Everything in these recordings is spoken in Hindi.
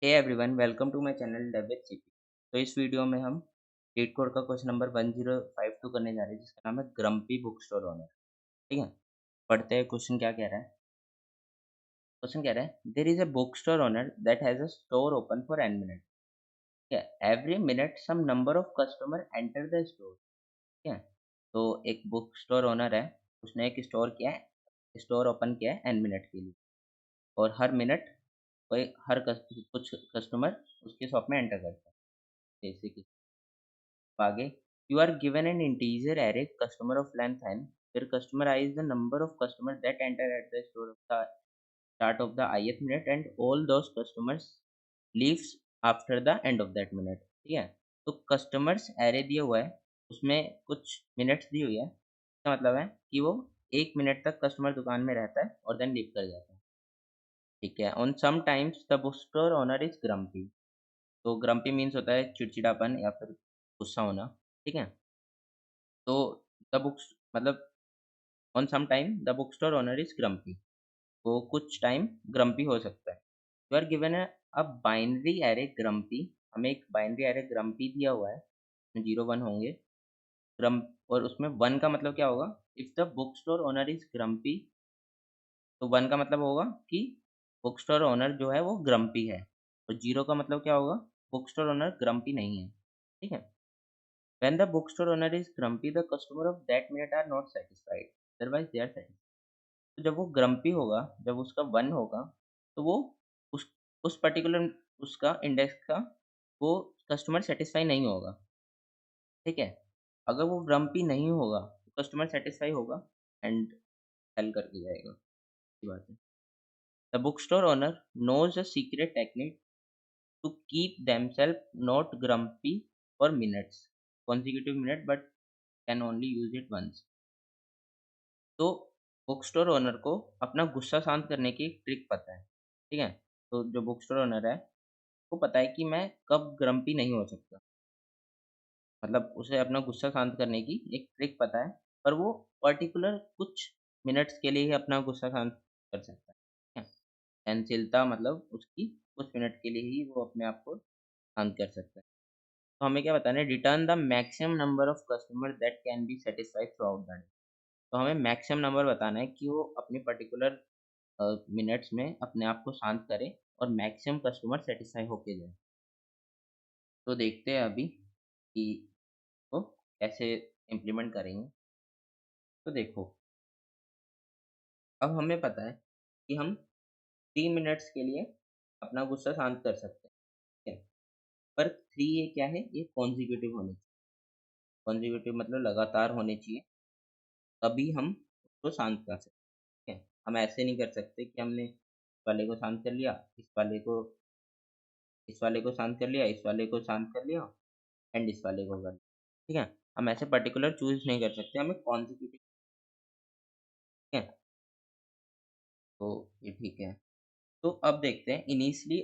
Hey everyone, welcome to my channel David CP. तो इस वीडियो में हम लीड कोड का क्वेश्चन नंबर 1052 करने जा रहे हैं, जिसका नाम है ग्रम्पी बुक स्टोर ओनर। ठीक है, पढ़ते हैं क्वेश्चन क्या कह रहा है। क्वेश्चन कह रहा है there is a book store owner that has a store open for an minute. ठीक है, every minute some number of customer enter the store. ठीक है, तो एक बुक स्टोर ओनर है, उसने एक स्टोर किया है, स्टोर ओपन किया है एन मिनट के लिए, और हर मिनट कोई कुछ कस्टमर उसके शॉप में एंटर करता है। जैसे कि आगे, you are given an integer array customer of length n, where customer I is the number of customers that enter at the store of the start of the ith minute and all those customers leaves after the end of that minute। ठीक है, तो कस्टमर्स एरे दिया हुआ है, उसमें कुछ मिनट्स दी हुई है। इसका मतलब है कि वो 1 मिनट तक कस्टमर दुकान में रहता है और देन लीव कर जाता है। ठीक है, on some times the book store owner is grumpy. तो ग्रम्पी मीन्स होता है चिड़चिड़ापन या फिर गुस्सा होना। ठीक है, तो द बुक्स मतलब on some time the book store owner is grumpy, वो कुछ टाइम ग्रम्पी हो सकता है। You are given a binary array grumpy, हमें एक बाइनरी एरे ग्रम्पी दिया हुआ है, उसमें 0 1 होंगे। ग्रम और उसमें 1 का मतलब क्या होगा, if the book store owner is grumpy, तो 1 का मतलब होगा कि बुक स्टोर ओनर जो है वो ग्रम्पी है, और 0 का मतलब क्या होगा, बुक स्टोर ओनर ग्रम्पी नहीं है। ठीक है, when the bookstore owner is grumpy the customer of that minute are not satisfied, otherwise they are satisfied। तो जब वो ग्रम्पी होगा, जब उसका 1 होगा, तो वो उस पर्टिकुलर उसका इंडेक्स का वो कस्टमर सेटिस्फाई नहीं होगा। ठीक है, अगर वो ग्रम्पी नहीं होगा तो कस्टमर सेटिस्फाई होगा एंड सेल करके जाएगा। ये बात है। The book store owner knows a secret technique to keep themselves not grumpy for minutes, consecutive minute, but can only use it once। तो बुक स्टोर ओनर को अपना गुस्सा शांत करने की एक ट्रिक पता है। ठीक है, तो जो बुक स्टोर ओनर है, उसको पता है कि मैं कब ग्रम्पी नहीं हो सकता। मतलब उसे अपना गुस्सा शांत करने की एक ट्रिक पता है, पर वो पर्टिकुलर कुछ मिनट्स के लिए ही अपना गुस्सा शांत कर सकता है। ठीक है? सहनशीलता मतलब उसकी कुछ मिनट के लिए ही वो अपने आप को शांत कर सकता है। तो हमें क्या बताना है, return the maximum number of customer that can be satisfied through out the day. तो हमें मैक्सिमम नंबर बताना है कि वो अपनी पर्टिकुलर मिनट्स में अपने आप को शांत करे और मैक्सिमम कस्टमर सेटिस्फाई होके जाए। तो देखते हैं अभी कि वो कैसे इम्प्लीमेंट करेंगे। तो देखो, अब हमें पता है कि हम 3 मिनट्स के लिए अपना गुस्सा शांत कर सकते हैं। ठीक है? पर 3 ये क्या है? ये कॉन्ज़िक्यूटिव होने चाहिए। कॉन्ज़िक्यूटिव मतलब लगातार होने चाहिए, तभी हम उसको शांत कर सकते हैं। ठीक है? हम ऐसे नहीं कर सकते कि हमने इस वाले को शांत कर लिया, इस वाले को शांत कर लिया, इस वाले को शांत कर लिया एंड इस वाले को कर लिया। ठीक है? हम ऐसे पर्टिकुलर चूज़ नहीं कर सकते, हमें कॉन्ज़िक्यूटिव। ठीक है? तो ये ठीक है। तो अब देखते हैं इनिशियली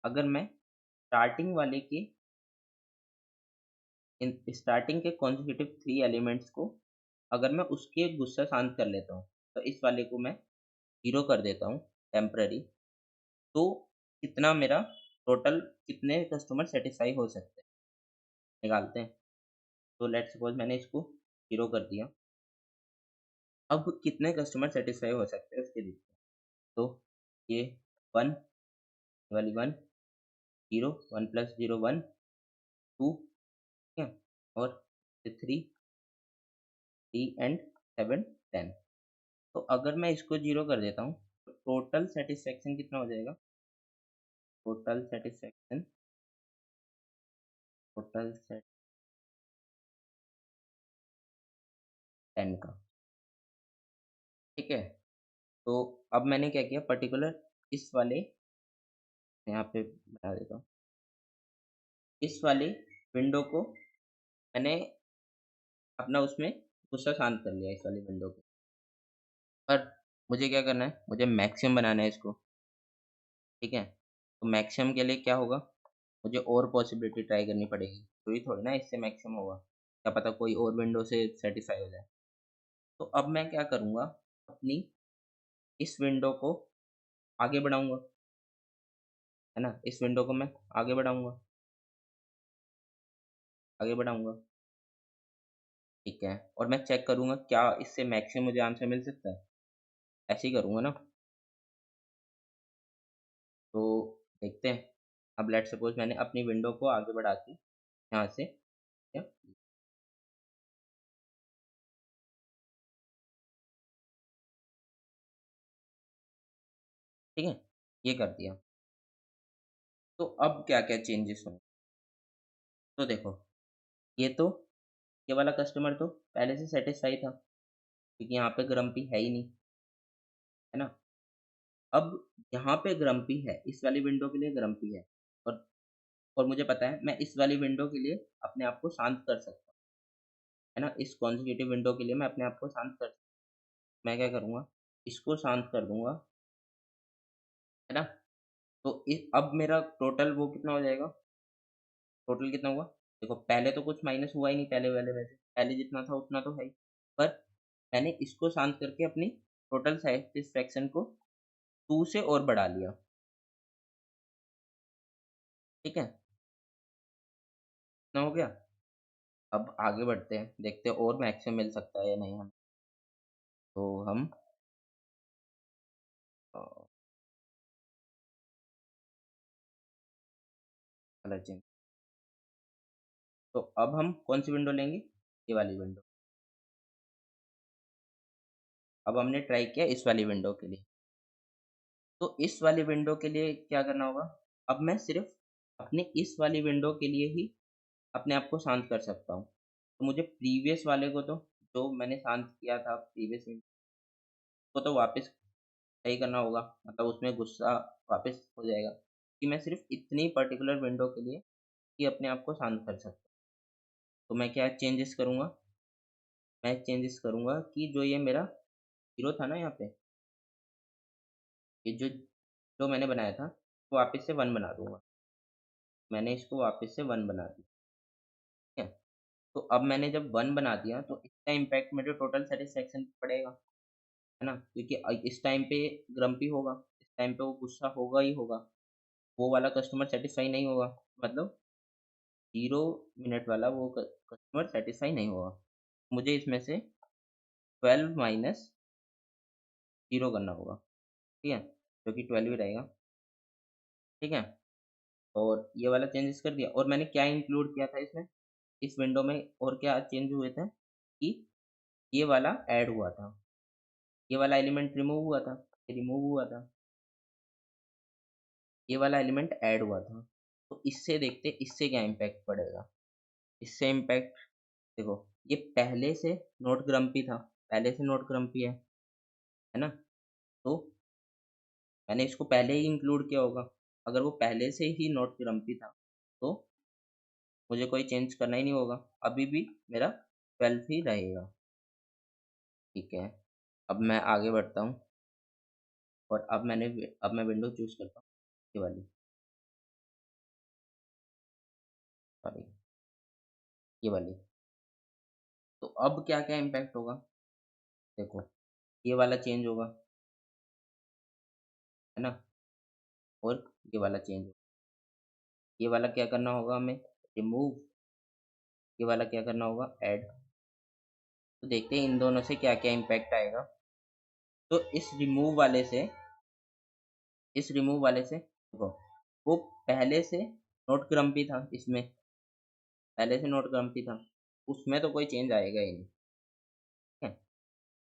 अगर मैं स्टार्टिंग वाले के इन स्टार्टिंग के कॉन्ज़िक्यूटिव 3 एलिमेंट्स को अगर मैं उसके गुस्सा शांत कर लेता हूँ, तो इस वाले को मैं 0 कर देता हूँ टेम्परेरी, तो कितना मेरा टोटल कितने कस्टमर सैटिस्फाई हो सकते हैं, निकालते हैं। तो लेट्स सपोज़ मैंने इसको 0 कर दिया। अब कितने कस्टमर सैटिस्फाई हो सकते हैं उसके देखते हैं। तो ये 1, ये वाली 1, 0, 1 + 0 1, 2, ठीक है? और ये 3, 3 एंड 7 10। तो अगर मैं इसको 0 कर देता हूँ, तो टोटल सैटिस्फैक्शन कितना हो जाएगा? टोटल सैटिस्फैक्शन टोटल सेट 10 का। ठीक है? तो अब मैंने क्या किया, पर्टिकुलर इस वाले यहाँ पे बता देता हूँ, इस वाले विंडो को मैंने अपना उसमें गुस्सा शांत कर लिया, इस वाली विंडो को। पर मुझे क्या करना है, मुझे मैक्सिमम बनाना है इसको। ठीक है? तो मैक्सिमम के लिए क्या होगा, मुझे और पॉसिबिलिटी ट्राई करनी पड़ेगी। तो ये थोड़ी ना इससे मैक्सिमम होगा, क्या पता कोई और विंडो से सैटिस्फाई हो जाए। तो अब मैं क्या करूँगा, अपनी इस विंडो को आगे बढ़ाऊँगा। है ना? इस विंडो को मैं आगे बढ़ाऊँगा, आगे बढ़ाऊँगा, ठीक है? और मैं चेक करूँगा क्या इससे मैक्स में मुझे आंसर मिल सकता है? ऐसे ही करूँगा ना? तो देखते हैं। अब लेट्स सपोज़ मैंने अपनी विंडो को आगे बढ़ा के यहाँ से क्या ठीक है? ये कर दिया। तो अब क्या-क्या चेंजेस होंगे? तो देखो, ये तो ये वाला कस्टमर तो पहले से सैटिस्फाई था, क्योंकि यहाँ पे ग्रम्पी है ही नहीं, है ना? अब यहाँ पे ग्रम्पी है, इस वाली विंडो के लिए ग्रम्पी है और और मुझे पता है मैं इस वाली विंडो के लिए अपने आप को शांत कर सकता हूँ, है ना? इस कॉन्जिक्यूटिव विंडो के लिए मैं अपने आप को शांत कर मैं क्या करूँगा, इसको शांत कर दूँगा, है ना? तो इस अब मेरा टोटल वो कितना हो जाएगा? टोटल कितना हुआ? देखो पहले तो कुछ माइनस हुआ ही नहीं पहले वाले में से, पहले जितना था उतना तो है ही। पर मैंने इसको शांत करके अपनी टोटल सैटिस्फैक्शन को 2 से और बढ़ा लिया, ठीक है? इतना हो गया? अब आगे बढ़ते हैं, देखते हैं और मैक्सिमम मिल सकता है या नहीं हमें। तो हम अ, कलर चेंज तो अब हम कौन-सी विंडो लेंगे? ये वाली विंडो। अब हमने ट्राई किया इस वाली विंडो के लिए। तो इस वाली विंडो के लिए क्या करना होगा? अब मैं सिर्फ़ अपनी इस वाली विंडो के लिए ही अपने आप को शांत कर सकता हूँ। तो मुझे प्रीवियस वाले को तो जो मैंने शांत किया था प्रीवियस विंडो को तो वापस सही करना होगा, मतलब उसमें गुस्सा वापस हो जाएगा कि मैं सिर्फ़ इतनी पर्टिकुलर विंडो के लिए ही अपने आप को शांत कर सकता हूँ। तो मैं क्या चेंजेस करूँगा? मैं चेंजेस करूँगा कि जो ये मेरा हीरो था ना यहाँ पे, ये जो मैंने बनाया था, वो वापस से 1 बना दूँगा। मैंने इसको वापस से 1 बना दिया, ठीक है? तो अब मैंने जब 1 बना दिया तो इसका इम्पैक्ट मेरे टोटल सैटिस्फैक्शन पे पड़ेगा, है ना? क्योंकि इस टाइम पे ग्रम्पी होगा, इस टाइम पे वो गुस्सा होगा ही होगा, वो वाला कस्टमर सैटिस्फाई नहीं होगा, मतलब 0 मिनट वाला वो कस्टमर सैटिस्फाई नहीं होगा। मुझे इसमें से 12 माइनस 0 करना होगा, ठीक है? जो कि 12 ही रहेगा, ठीक है? और ये वाला चेंजेस कर दिया और मैंने क्या इंक्लूड किया था इसमें? इस विंडो में और क्या चेंज हुए थे कि ये वाला ऐड हुआ था, ये वाला एलिमेंट रिमूव हुआ था, ये रिमूव हुआ था, ये वाला एलिमेंट ऐड हुआ था। तो इससे देखते हैं इससे क्या इम्पैक्ट पड़ेगा। इससे इम्पैक्ट देखो, ये पहले से नोट ग्रम्पी था, पहले से नोट ग्रम्पी है ना? तो मैंने इसको पहले ही इंक्लूड किया होगा। अगर वो पहले से ही नोट ग्रम्पी था, तो मुझे कोई चेंज करना ही नहीं होगा। अभी भी मेरा 12 ही रहेगा, ठीक है? अब मैं आगे बढ़ता हूँ और अब मैं विंडो चूज़ करता हूँ, ये वाली, सॉरी ये वाली। तो अब क्या-क्या इम्पैक्ट होगा? देखो, ये वाला चेंज होगा, है ना? और ये वाला चेंज होगा। ये वाला क्या करना होगा हमें? रिमूव, ये वाला क्या करना होगा? ऐड। तो देखते हैं इन दोनों से क्या-क्या इम्पैक्ट आएगा। तो इस रिमूव वाले से देखो, वो पहले से नोट ग्रम्पी था इसमें, पहले से नोट ग्रम्पी था, उसमें तो कोई चेंज आएगा ही नहीं, ठीक है?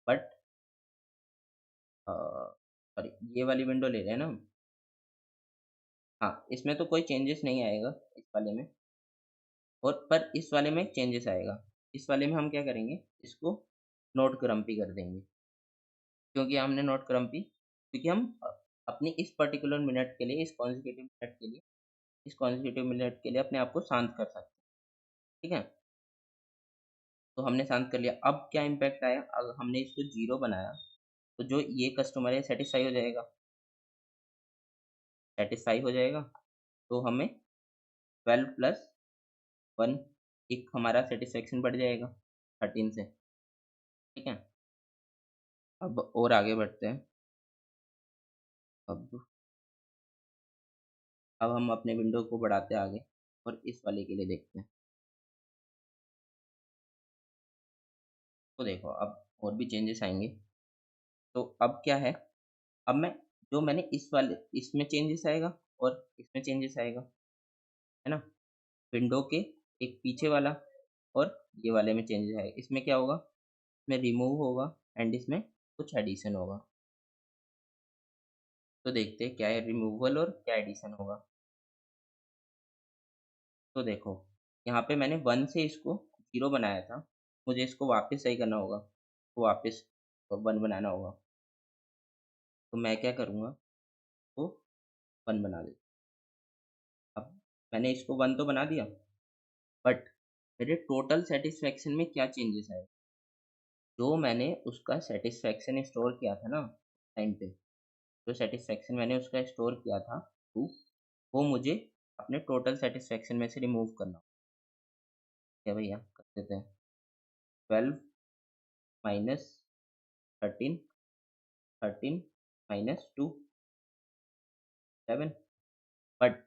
बट सॉरी ये वाली विंडो ले रहे हैं ना हम? हाँ, इसमें तो कोई चेंजेस नहीं आएगा इस वाले में और पर इस वाले में चेंजेस आएगा। इस वाले में हम क्या करेंगे, इसको नोट ग्रम्पी कर देंगे। क्यों किया हमने नोट ग्रम्पी? क्योंकि हम अपनी इस पर्टिकुलर मिनट के लिए, इस कॉन्जिक्यूटिव मिनट के लिए अपने आप को शांत कर सकते हैं, ठीक है? तो हमने शांत कर लिया। अब क्या इम्पैक्ट आया? अगर हमने इसको 0 बनाया, तो जो ये कस्टमर है सैटिस्फाई हो जाएगा, सैटिस्फाई हो जाएगा, तो हमें 12 प्लस 1 एक हमारा सैटिस्फैक्शन बढ़ जाएगा 13 से, ठीक है? अब और आगे बढ़ते हैं। अब अब हम अपने विंडो को बढ़ाते हैं आगे और इस वाले के लिए देखते हैं। तो देखो अब और भी चेंजेस आएँगे। तो अब क्या है, अब मैंने इस वाले इसमें चेंजेस आएगा और इसमें चेंजेस आएगा, है ना? विंडो के एक पीछे वाला और ये वाले में चेंजेस आएगा। इसमें क्या होगा? इसमें रिमूव होगा एंड इसमें कुछ एडिशन होगा। तो देखते हैं क्या है रिमूवल और क्या एडिशन होगा। तो देखो, यहाँ पे मैंने 1 से इसको 0 बनाया था, मुझे इसको वापस सही करना होगा, तो वापस 1 बनाना होगा। तो मैं क्या करूँगा, तो 1 बना देता हूँ। अब मैंने इसको 1 तो बना दिया, बट मेरे टोटल सैटिस्फैक्शन में क्या चेंजेस आए? जो मैंने उसका सैटिस्फैक्शन स्टोर किया था ना टाइम पे, जो सैटिस्फैक्शन मैंने उसका स्टोर किया था 2, वो मुझे अपने टोटल सैटिस्फैक्शन में से रिमूव करना। क्या भैया कर देते हैं। 12 माइनस 13, 13 माइनस 2, 7। बट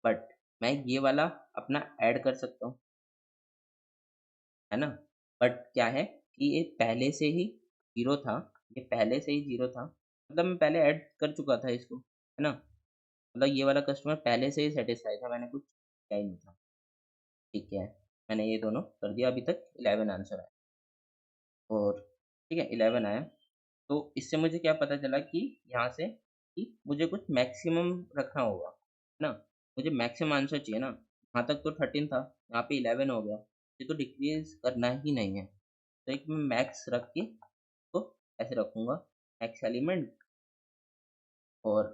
बट मैं ये वाला अपना ऐड कर सकता हूँ, है ना? बट क्या है कि ये पहले से ही 0 था, ये पहले से ही 0 था, मतलब मैं पहले ऐड कर चुका था इसको, है ना? मतलब ये वाला कस्टमर पहले से ही सैटिस्फाई था, मैंने कुछ किया ही नहीं था। ठीक है, मैंने ये दोनों कर दिया, अभी तक 11 आंसर आया और ठीक है 11 आया। तो इससे मुझे क्या पता चला कि यहाँ से कि मुझे कुछ मैक्सिमम रखना होगा, है ना? मुझे मैक्सिमम आंसर चाहिए ना, यहाँ तक तो 13 था, यहाँ पे 11 हो गया, ये तो डिक्रीज़ करना ही नहीं है। तो एक मैं मैक्स रख के तो ऐसे रखूँगा, मैक्स एलिमेंट और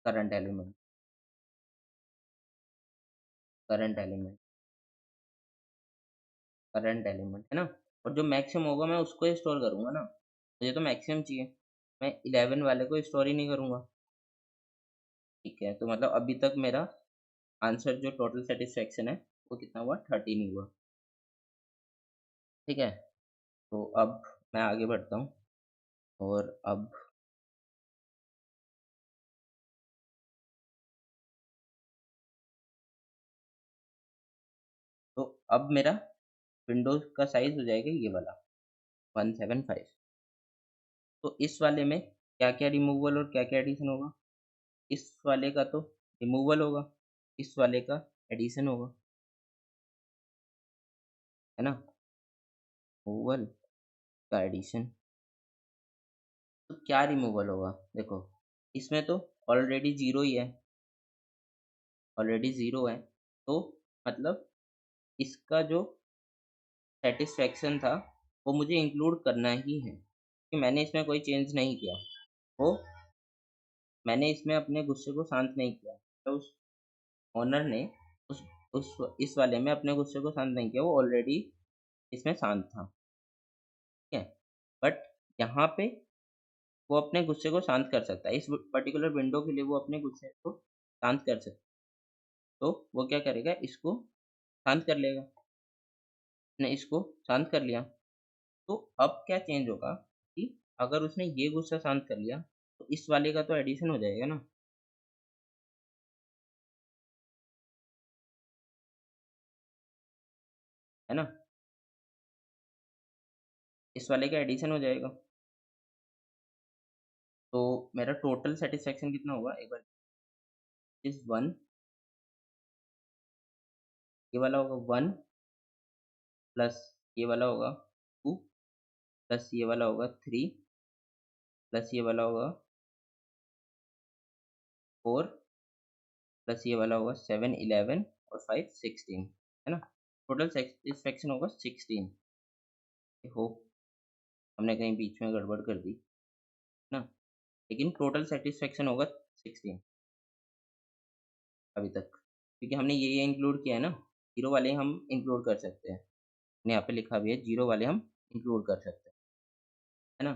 current element, current element, current element, है ना? और जो मैक्सिमम होगा मैं उसको ही स्टोर करूँगा ना, मुझे तो मैक्सिमम चाहिए, मैं 11 वाले को स्टोर ही नहीं करूँगा। ठीक है, तो मतलब अभी तक मेरा आंसर जो टोटल सैटिस्फैक्शन है, वो कितना हुआ 13 ही हुआ। ठीक है, तो अब मैं आगे बढ़ता हूँ और अब तो अब मेरा विंडोज़ का साइज़ हो जाएगा ये वाला 175। तो इस वाले में क्या-क्या रिमूवल और क्या-क्या एडिशन होगा? इस वाले का तो रिमूवल होगा, इस वाले का एडिशन होगा, है ना? रिमूवल का एडिशन। तो क्या रिमूवल होगा? देखो, इसमें तो ऑलरेडी 0 ही है, ऑलरेडी 0 है, तो मतलब इसका जो सैटिस्फैक्शन था, वो मुझे इंक्लूड करना ही है, कि मैंने इसमें कोई चेंज नहीं किया। वो मैंने इसमें अपने गुस्से को शांत नहीं किया। तो उस ओनर ने उस उस इस वाले में अपने गुस्से को शांत नहीं किया, वो ऑलरेडी इसमें शांत था, ठीक है? बट यहाँ पे वो अपने गुस्से को शांत कर सकता है। इस पर्टिकुलर विंडो के लिए वो अपने गुस्से को शांत कर सकता है। तो वो क्या करेगा, इसको शांत कर लेगा। उसने इसको शांत कर लिया। तो अब क्या चेंज होगा कि अगर उसने ये गुस्सा शांत कर लिया, तो इस वाले का तो एडिशन हो जाएगा ना, है ना? इस वाले का एडिशन हो जाएगा। तो मेरा टोटल सैटिस्फैक्शन कितना होगा एक बार इस 1, ये वाला होगा 1 प्लस ये वाला होगा 2 प्लस ये वाला होगा 3 प्लस ये वाला होगा 4 प्लस ये वाला होगा 7, 11 और 5, 16, है ना? टोटल सैटिस्फैक्शन होगा 16। आई होप हमने कहीं बीच में गड़बड़ कर दी, ना? लेकिन टोटल सैटिस्फैक्शन होगा 16 अभी तक, क्योंकि हमने ये इंक्लूड किया है ना, 0 वाले हम इंक्लूड कर सकते हैं। मैंने यहाँ पे लिखा भी है 0 वाले हम इंक्लूड कर सकते हैं, है ना?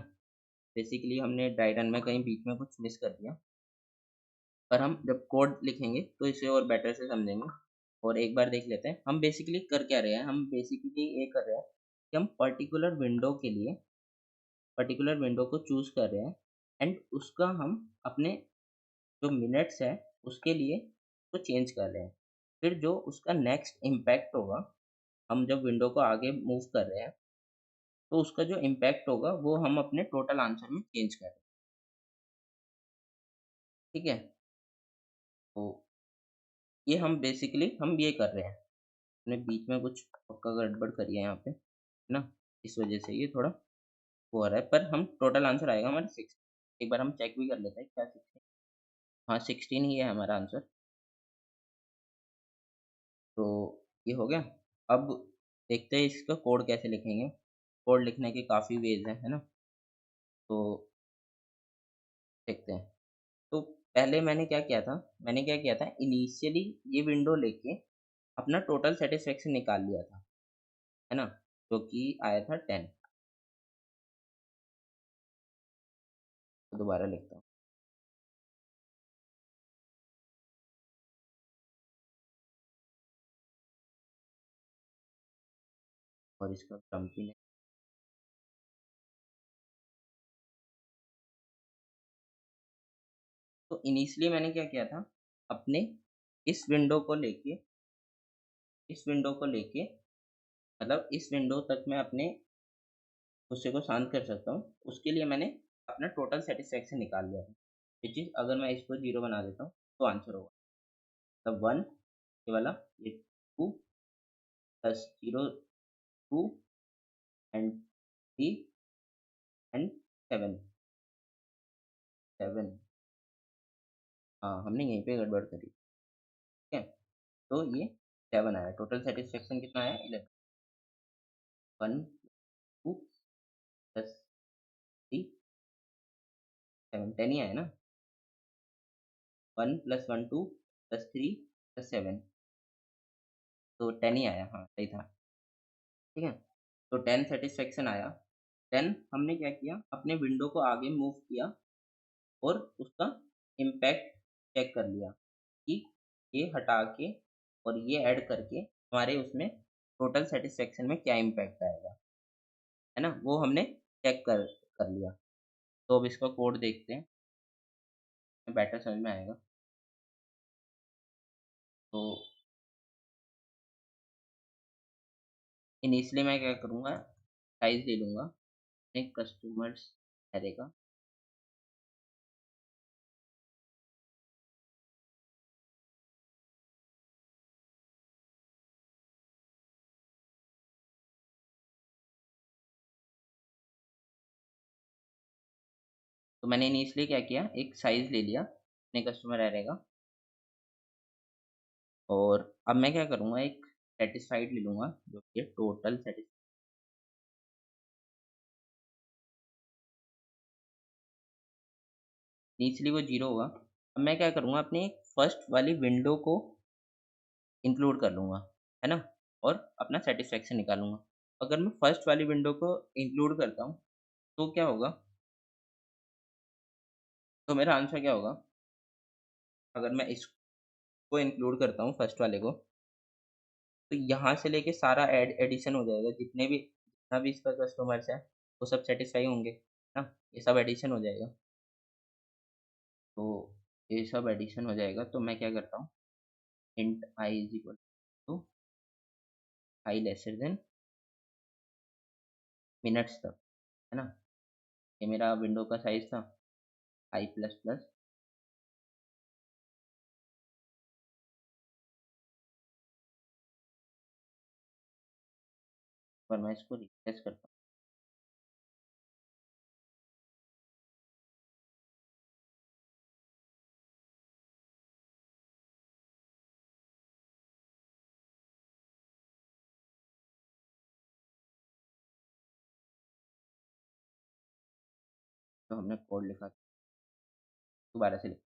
बेसिकली हमने ड्राई रन में कहीं बीच में कुछ मिस कर दिया, पर हम जब कोड लिखेंगे तो इसे और बेटर से समझेंगे। और एक बार देख लेते हैं, हम बेसिकली कर क्या रहे हैं, हम बेसिकली ये कर रहे हैं कि हम पर्टिकुलर विंडो को चूज़ कर रहे हैं एंड उसका हम अपने जो मिनट्स है उसके लिए उसको चेंज कर रहे हैं। फिर जो उसका नेक्स्ट इम्पैक्ट होगा, हम जब विंडो को आगे मूव कर रहे हैं, तो उसका जो इम्पैक्ट होगा वो हम अपने टोटल आंसर में चेंज कर रहे हैं। ठीक है? तो ये हम बेसिकली हम ये कर रहे हैं। हमने बीच में कुछ पक्का गड़बड़ करी है यहाँ पे, है ना? इस वजह से ये थोड़ा वो हो रहा है, पर हम टोटल आंसर आएगा हमारा 6। एक बार हम चेक भी कर लेते हैं क्या 16। हाँ, 16 ही है हमारा आंसर। तो ये हो गया। अब देखते हैं इसका कोड कैसे लिखेंगे। कोड लिखने के काफ़ी वेज़ हैं, है ना? तो देखते हैं। तो पहले मैंने क्या किया था इनिशियली ये विंडो लेके अपना टोटल सैटिस्फैक्शन निकाल लिया था, है ना? जो कि आया था 10। तो दोबारा लिखता हूँ। और इसका क्रमची ने तो इनिशियली मैंने क्या किया था, अपने इस विंडो को लेके इस विंडो को लेके मतलब इस विंडो तक मैं अपने गुस्से को शांत कर सकता हूँ, उसके लिए मैंने अपना टोटल सैटिस्फैक्शन निकाल लिया था। विच इज़ अगर मैं इसको 0 बना देता हूँ, तो आंसर होगा। मतलब 1 ये वाला, ये 2 प्लस 0 2 एंड 3 एंड 7 7। हाँ, हमने यहीं पे गड़बड़ करी, ठीक है? तो ये 7 आया, टोटल सैटिस्फैक्शन कितना आया 11। 1 2 प्लस 3 7 10 ही आया ना? 1 प्लस 1 2 प्लस 3 प्लस 7, तो 10 ही आया। हाँ, सही था। ठीक है? तो 10 सैटिस्फैक्शन आया। 10 हमने क्या किया, अपने विंडो को आगे मूव किया और उसका इम्पैक्ट चेक कर लिया कि ये हटा के और ये ऐड करके हमारे उसमें टोटल सैटिस्फैक्शन में क्या इम्पैक्ट आएगा, है ना? वो हमने चेक कर लिया। तो अब इसका कोड देखते हैं, बेटर समझ में आएगा। तो इनिशियली मैं क्या करूँगा, साइज़ ले लूँगा एक कस्टमर्स अरे का। तो मैंने इनिशियली क्या किया, एक साइज़ ले लिया अपने कस्टमर एरे का। और अब मैं क्या करूँगा, एक सैटिस्फाइड ले लूँगा जो कि है टोटल सैटिस इनिशियली वो 0 होगा। अब मैं क्या करूँगा, अपनी फर्स्ट वाली विंडो को इंक्लूड कर लूँगा, है ना? और अपना सैटिस्फैक्शन निकालूँगा। अगर मैं फर्स्ट वाली विंडो को इंक्लूड करता हूँ, तो क्या होगा? तो मेरा आंसर क्या होगा? अगर मैं इसको इंक्लूड करता हूँ फर्स्ट वाले को, तो यहाँ से लेके सारा एडिशन हो जाएगा, जितना भी इसका कस्टमर्स है, वो सब सैटिस्फाई होंगे, है ना? ये सब एडिशन हो जाएगा। तो ये सब एडिशन हो जाएगा, तो मैं क्या करता हूँ, int i is equal to i lesser than minutes तक, है ना? ये मेरा विंडो का साइज़ था, आई प्लस प्लस। और मैं इसको रिफ्रेश करता हूँ, तो हमने कोड लिखा, दोबारा से लिखा।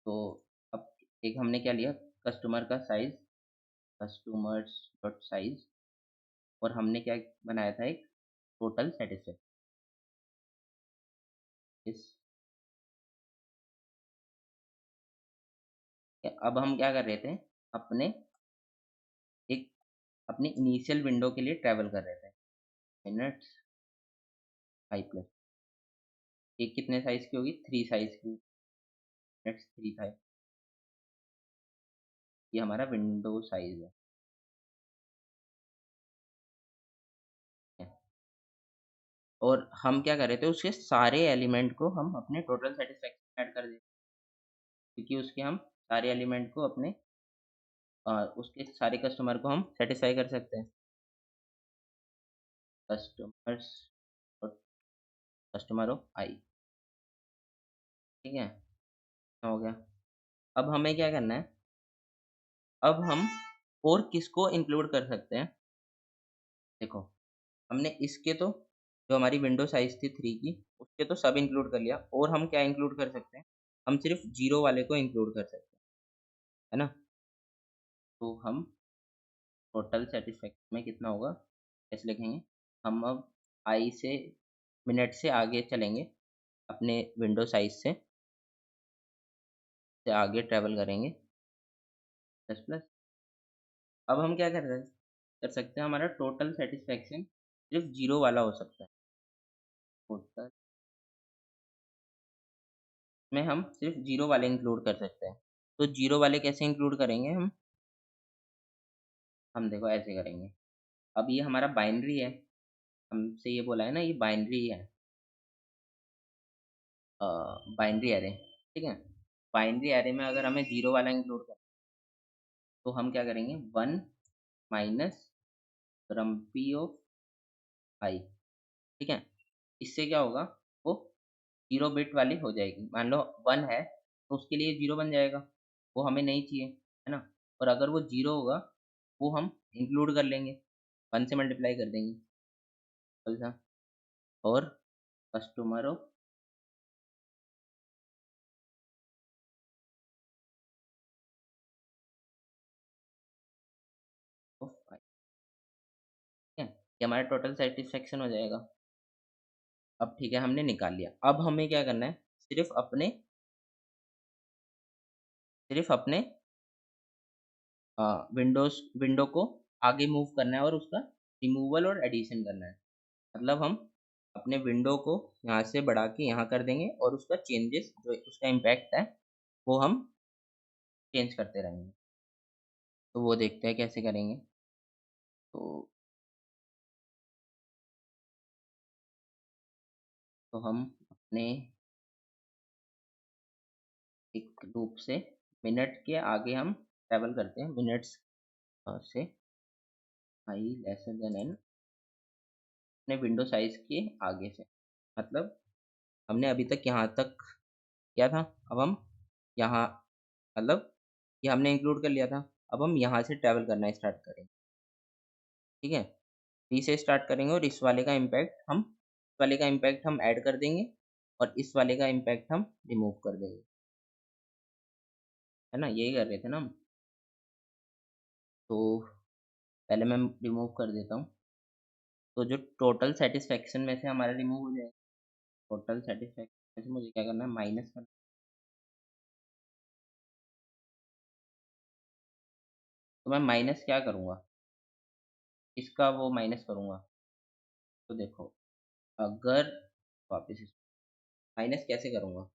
तो अब एक हमने क्या लिया, कस्टमर का साइज़, कस्टमर्स डॉट साइज़, और हमने क्या बनाया था, एक टोटल सैटिस्फैक्शन। इस अब हम क्या कर रहे थे, अपने एक अपनी इनिशियल विंडो के लिए ट्रैवल कर रहे थे। मिनट्स आई प्लस, ये कितने साइज़ की होगी? 3 साइज़ की, मिनट्स 3 था, ये हमारा विंडो साइज है। और हम क्या कर रहे थे, उसके सारे एलिमेंट को हम अपने टोटल सैटिस्फैक्शन ऐड कर देते, क्योंकि उसके हम सारे एलिमेंट को अपने उसके सारे कस्टमर को हम सेटिस्फाई कर सकते हैं। कस्टमर्स और कस्टमर ऑफ आई, ठीक है, हो गया। अब हमें क्या करना है, अब हम और किसको इंक्लूड कर सकते हैं। देखो, हमने इसके तो जो हमारी विंडो साइज थी 3 की, उसके तो सब इंक्लूड कर लिया, और हम क्या इंक्लूड कर सकते हैं, हम सिर्फ जीरो वाले को इंक्लूड कर सकते हैं, है ना। तो हम टोटल सेटिस्फेक्शन में कितना होगा, कैसे लिखेंगे, हम अब आई से मिनट से आगे चलेंगे, अपने विंडो साइज से आगे ट्रैवल करेंगे, प्लस प्लस। अब हम क्या कर सकते हैं, हमारा टोटल सेटिस्फेक्शन सिर्फ जीरो वाला हो सकता है। टोटल में हम सिर्फ जीरो वाले इंक्लूड कर सकते हैं। तो जीरो वाले कैसे इंक्लूड करेंगे हम देखो ऐसे करेंगे। अब ये हमारा बाइनरी है, हमसे ये बोला है ना, ये बाइनरी है, बाइनरी एरे, ठीक है। बाइनरी एरे में अगर हमें जीरो वाला इंक्लूड करना, तो हम क्या करेंगे, 1 माइनस रम्पी ऑफ आई, ठीक है। इससे क्या होगा, वो जीरो बिट वाली हो जाएगी। मान लो 1 है तो उसके लिए जीरो बन जाएगा, वो हमें नहीं चाहिए, है ना। और अगर वो जीरो होगा, वो हम इंक्लूड कर लेंगे, 1 से मल्टीप्लाई कर देंगे, सिंपल सा। और कस्टमर ऑफ आई, ठीक है, ये हमारा टोटल सेटिस्फेक्शन हो जाएगा। अब ठीक है, हमने निकाल लिया। अब हमें क्या करना है, सिर्फ अपने विंडो को आगे मूव करना है, और उसका रिमूवल और एडिशन करना है। मतलब हम अपने विंडो को यहाँ से बढ़ा के यहाँ कर देंगे, और उसका चेंजेस जो उसका इम्पैक्ट है, वो हम चेंज करते रहेंगे। तो वो देखते हैं कैसे करेंगे। तो हम अपने एक लूप से मिनट के आगे हम ट्रेवल करते हैं, मिनट्स से आई लेसर देन एन, अपने विंडो साइज के आगे से। मतलब हमने अभी तक यहाँ तक किया था, अब हम यहाँ, मतलब ये हमने इंक्लूड कर लिया था, अब हम यहाँ से ट्रैवल करना स्टार्ट करेंगे, ठीक है। डी से स्टार्ट करेंगे, और इस वाले का इम्पैक्ट हम ऐड कर देंगे, और इस वाले का इम्पैक्ट हम रिमूव कर देंगे, है ना, यही कर रहे थे ना हम। तो पहले मैं रिमूव कर देता हूँ। तो जो टोटल सेटिस्फेक्शन में से हमारा रिमूव हो जाएगा, टोटल सेटिस्फेक्शन में से मुझे क्या करना है, माइनस करना। तो मैं माइनस क्या करूँगा, इसका वो माइनस करूँगा। तो देखो, अगर वापस माइनस कैसे करूँगा,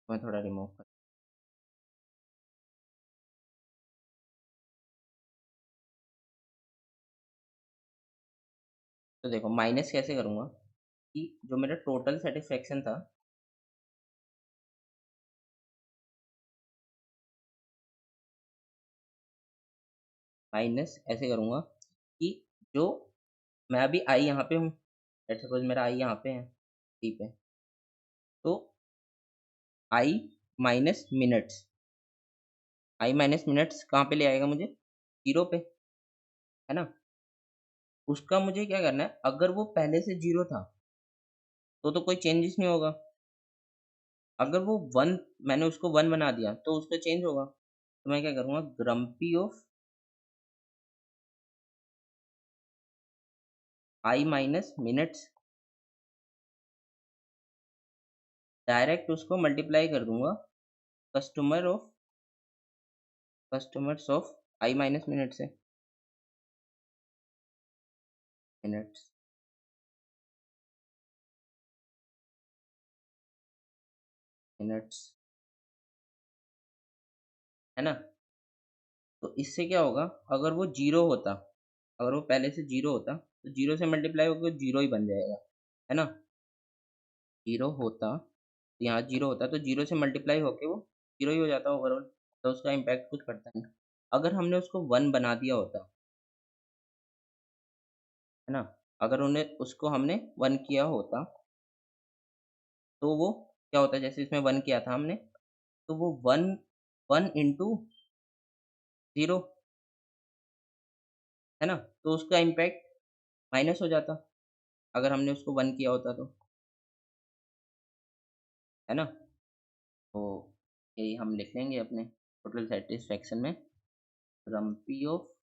मैं थोड़ा रिमूव कर, तो देखो माइनस कैसे करूँगा, कि जो मेरा टोटल सेटिस्फेक्शन था, माइनस ऐसे करूँगा कि जो मैं अभी आई यहाँ पे हूँ, लेट्स सपोज मेरा आई यहाँ पे है, ठीक है। तो आई माइनस मिनट्स, आई माइनस मिनट्स कहाँ पे ले आएगा मुझे, जीरो पे, है ना। उसका मुझे क्या करना है, अगर वो पहले से जीरो था तो कोई चेंजेस नहीं होगा। अगर वो वन, मैंने उसको वन बना दिया, तो उसका चेंज होगा। तो मैं क्या करूँगा, grumpy of I minus minutes, direct उसको मल्टीप्लाई कर दूंगा customer of customers of I minus minute से, मिनट्स, मिनट्स, है ना? तो इससे क्या होगा, अगर वो 0 होता, अगर वो पहले से 0 होता, तो 0 से मल्टीप्लाई होके 0 ही बन जाएगा, है ना? 0 होता, तो यहाँ 0 होता, तो 0 से मल्टीप्लाई होके वो 0 ही हो जाता ओवरऑल, तो उसका इम्पैक्ट कुछ पड़ता नहीं। अगर हमने उसको 1 बना दिया होता, है ना? अगर उन्हें उसको हमने 1 किया होता, तो वो क्या होता, जैसे इसमें 1 किया था हमने, तो वो 1 1 इंटू 0, है ना? तो उसका इम्पैक्ट माइनस हो जाता, अगर हमने उसको 1 किया होता तो, है ना? तो यही हम लिख लेंगे अपने टोटल सैटिस्फैक्शन में, रम्पी of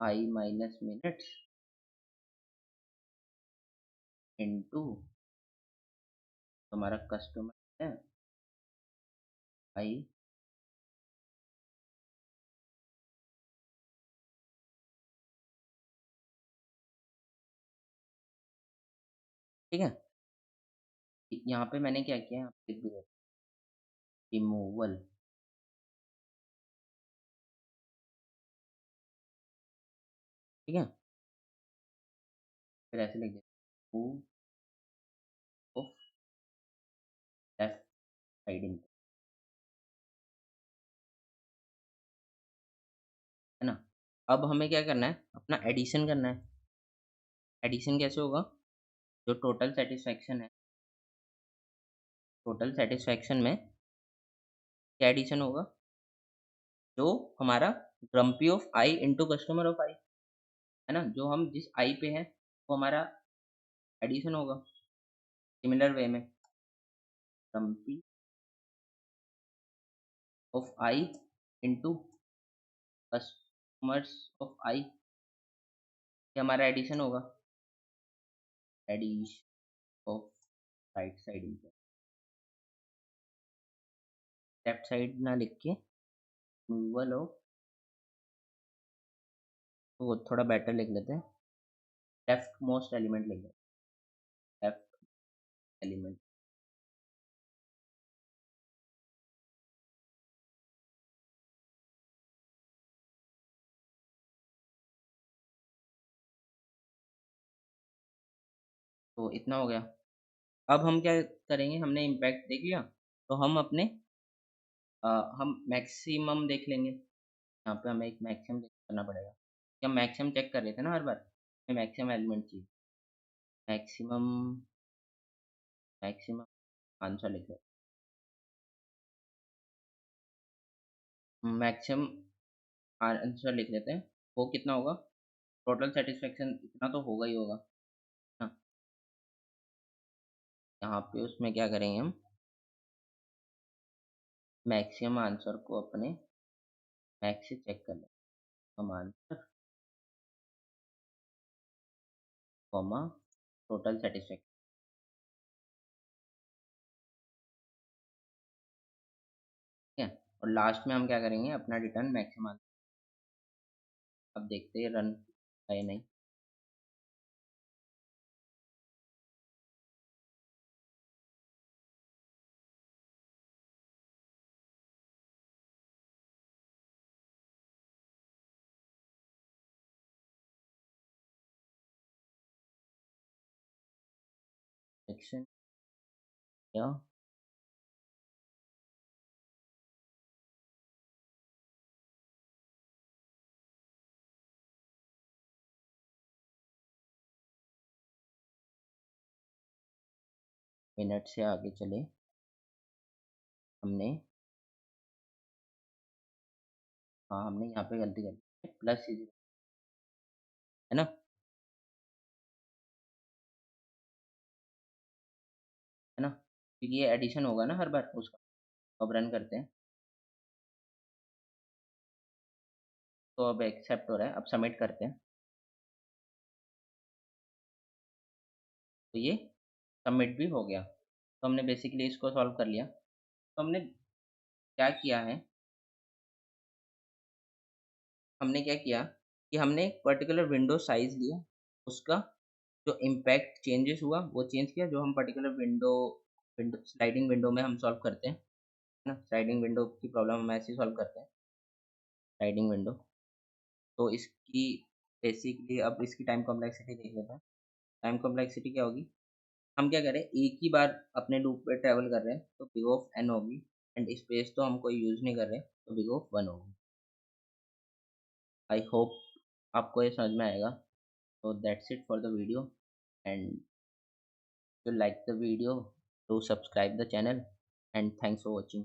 I minus minutes into हमारा कस्टमर है आई ठीक है। यहाँ पे मैंने क्या किया, यहाँ पे लिख दिया रिमूवल, ठीक है, फिर ऐसे लिख दिया मूव ऑफ लेफ्ट साइड इन, है ना? अब हमें क्या करना है, अपना एडिशन करना है। एडिशन कैसे होगा, जो टोटल सेटिस्फैक्शन है, टोटल सेटिस्फैक्शन में क्या एडिशन होगा, जो हमारा grumpy of I into customer of I, है ना? जो हम जिस आई पे हैं, वो हमारा एडिशन होगा, सिमिलर वे में grumpy of I into customers of I, ये हमारा एडिशन होगा, addition of right side input, left side ना लिख के रिमूवल ऑफ, तो थोड़ा बेटर लिख लेते हैं, लेफ्ट मोस्ट एलिमेंट लिख लेते हैं, लेफ्ट एलिमेंट, तो इतना हो गया। अब हम क्या करेंगे, हमने इम्पैक्ट देख लिया, तो हम अपने हम मैक्सिमम देख लेंगे, यहाँ पे हमें एक मैक्सिमम करना पड़ेगा, क्या मैक्सिमम चेक कर रहे थे ना हर बार, मैक्सिमम एलिमेंट चाहिए, मैक्सिमम, मैक्सिमम आंसर लिख लो, मैक्सिमम आंसर लिख लेते हैं, वो कितना होगा, टोटल सेटिस्फेक्शन इतना तो होगा ही होगा, हाँ। यहाँ पे उसमें क्या करेंगे, हम मैक्सिमम आंसर को अपने मैक्स से चेक कर लें, हम आंसर कॉमा टोटल सेटिस्फेक्शन, ठीक है, और लास्ट में हम क्या करेंगे, अपना रिटर्न मैक्सिमम आंसर, अब देखते हैं रन है नहीं, सेक्शन या मिनट से आगे चले, हमने, हाँ हमने यहाँ पे गलती कर दी, प्लस है ना, है ना, क्योंकि ये एडिशन होगा ना हर बार उसका, अब रन करते हैं, तो अब एक्सेप्ट हो रहा है, अब सबमिट करते हैं, तो ये सबमिट भी हो गया, तो हमने बेसिकली इसको सॉल्व कर लिया, तो हमने क्या किया है, हमने क्या किया कि हमने एक पर्टिकुलर विंडो साइज लिया, उसका जो इम्पैक्ट चेंजेस हुआ वो चेंज किया जो हम particular window window sliding window में हम सॉल्व करते हैं, है ना? स्लाइडिंग विंडो की प्रॉब्लम हम ऐसे ही सॉल्व करते हैं, स्लाइडिंग विंडो। तो इसकी बेसिकली अब इसकी टाइम कॉम्प्लेक्सिटी देख लेते हैं। टाइम कॉम्प्लेक्सिटी क्या होगी? हम क्या कर रहे हैं, एक ही बार अपने लूप पे ट्रैवल कर रहे हैं, तो बिग ऑफ n होगी एंड स्पेस तो हम कोई यूज़ नहीं कर रहे, तो बिग ऑफ 1 होगी। आई होप आपको ये समझ में आएगा। So that's it for the video, and if you like the video, do subscribe the channel, and thanks for watching.